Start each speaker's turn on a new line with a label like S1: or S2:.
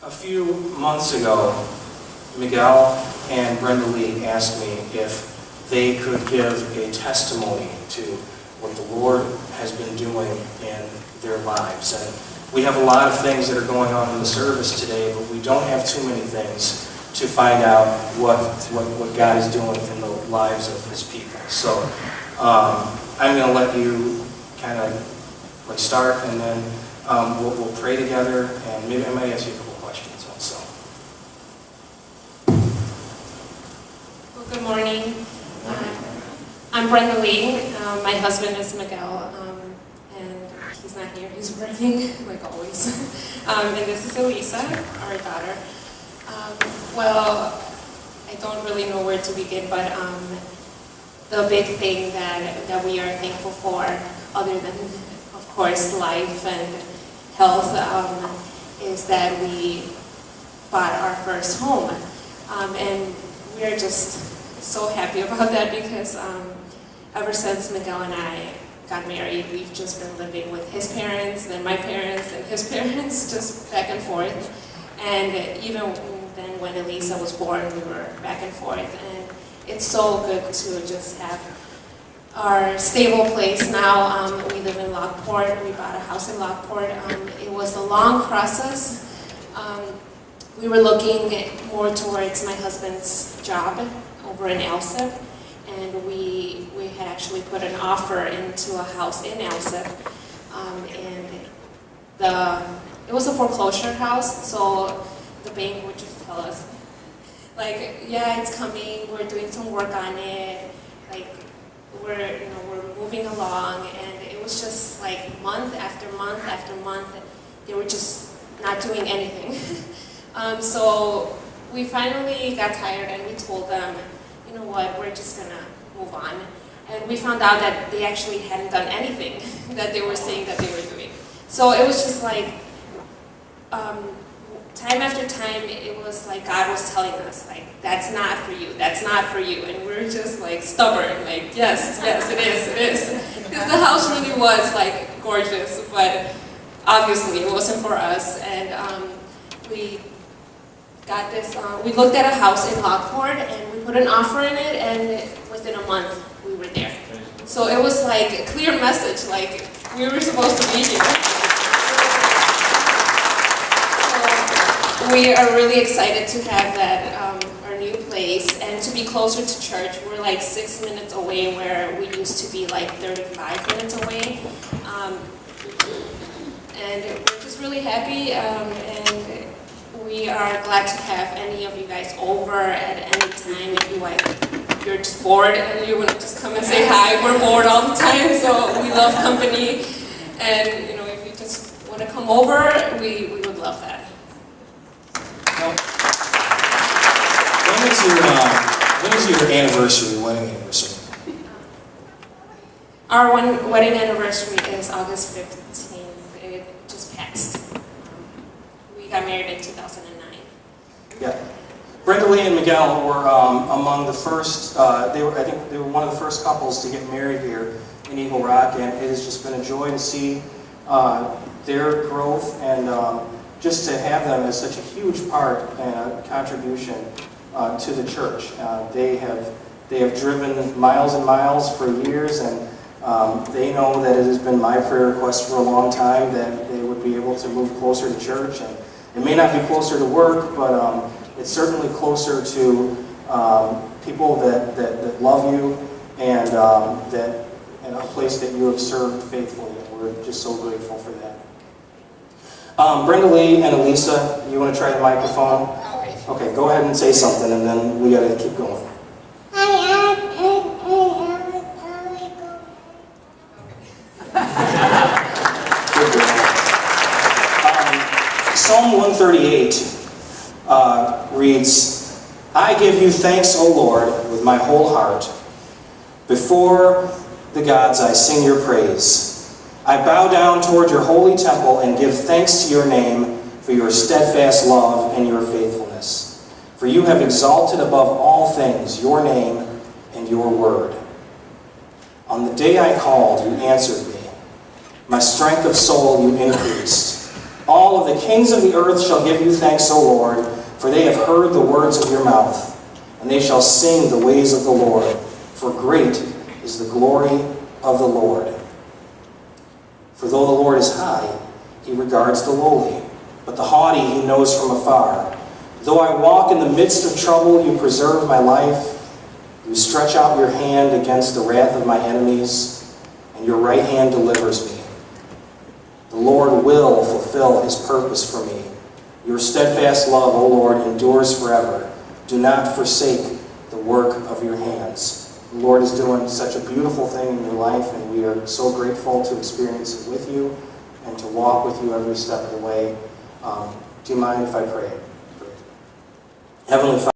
S1: A few months ago, Miguel and Brenda Lee asked me if they could give a testimony to what the Lord has been doing in their lives. And we have a lot of things that are going on in the service today, but we don't have too many things to find out what God is doing in the lives of His people. So I'm going to let you kind of start, and then we'll pray together, and maybe I might ask you a couple questions also.
S2: Well, good morning. I'm Brenda Lee. My husband is Miguel, and he's not here. He's working, like always. And this is Elisa, our daughter. Well, I don't really know where to begin, but the big thing that we are thankful for, other than, of course, life and health, is that we bought our first home. And we're just so happy about that because ever since Miguel and I got married, we've just been living with his parents, then my parents, and his parents, just back and forth. And even then when Elisa was born, we were back and forth. And it's so good to just have our stable place now. We live in Lockport. We bought a house in Lockport. It was a long process. We were looking more towards my husband's job over in Elsip, and we had actually put an offer into a house in Elsip, and it was a foreclosure house, so the bank would just tell us, like, yeah, it's coming, we're doing some work on it, like, we're moving along, and it was just like month after month after month, they were just not doing anything. So we finally got tired, and we told them, you know what, we're just gonna move on. And we found out that they actually hadn't done anything that they were saying that they were doing. So it was just like, time after time, it was like God was telling us, like, that's not for you, that's not for you. And we were just like stubborn, like, yes, it is. Because the house really was like gorgeous, but obviously it wasn't for us. And we got this, we looked at a house in Lockport, and we put an offer in it, and within a month we were there. So it was like a clear message, like we were supposed to be here. So we are really excited to have that, our new place, and to be closer to church. We're like 6 minutes away, where we used to be like 35 minutes away. And we're just really happy, and we are glad to have any of you guys over at any time. If you're just bored and you want to just come and say hi, we're bored all the time, so we love company. And if you just want to come over, we would love that.
S1: Now, when is your anniversary, wedding anniversary?
S2: Our wedding anniversary is August 15th. It just passed. We got married in 2009.
S1: Yeah. Brenda Lee and Miguel were among the first, I think they were one of the first couples to get married here in Eagle Rock, and it has just been a joy to see their growth, and just to have them as such a huge part and contribution to the church. They have driven miles and miles for years, and they know that it has been my prayer request for a long time that they would be able to move closer to church. And it may not be closer to work, but it's certainly closer to people that love you, and a place that you have served faithfully. And we're just so grateful for that. Brenda Lee and Elisa, you want to try the microphone? Okay, go ahead and say something, and then we got to keep going. Psalm 138 reads, I give you thanks, O Lord, with my whole heart. Before the gods I sing your praise. I bow down toward your holy temple and give thanks to your name for your steadfast love and your faithfulness. For you have exalted above all things your name and your word. On the day I called, you answered me. My strength of soul you increased. All of the kings of the earth shall give you thanks, O Lord, for they have heard the words of your mouth, and they shall sing the ways of the Lord, for great is the glory of the Lord. For though the Lord is high, he regards the lowly, but the haughty he knows from afar. Though I walk in the midst of trouble, you preserve my life. You stretch out your hand against the wrath of my enemies, and your right hand delivers me. The Lord will fulfill his purpose for me. Your steadfast love, O Lord, endures forever. Do not forsake the work of your hands. The Lord is doing such a beautiful thing in your life, and we are so grateful to experience it with you and to walk with you every step of the way. Do you mind if I pray? Heavenly Father,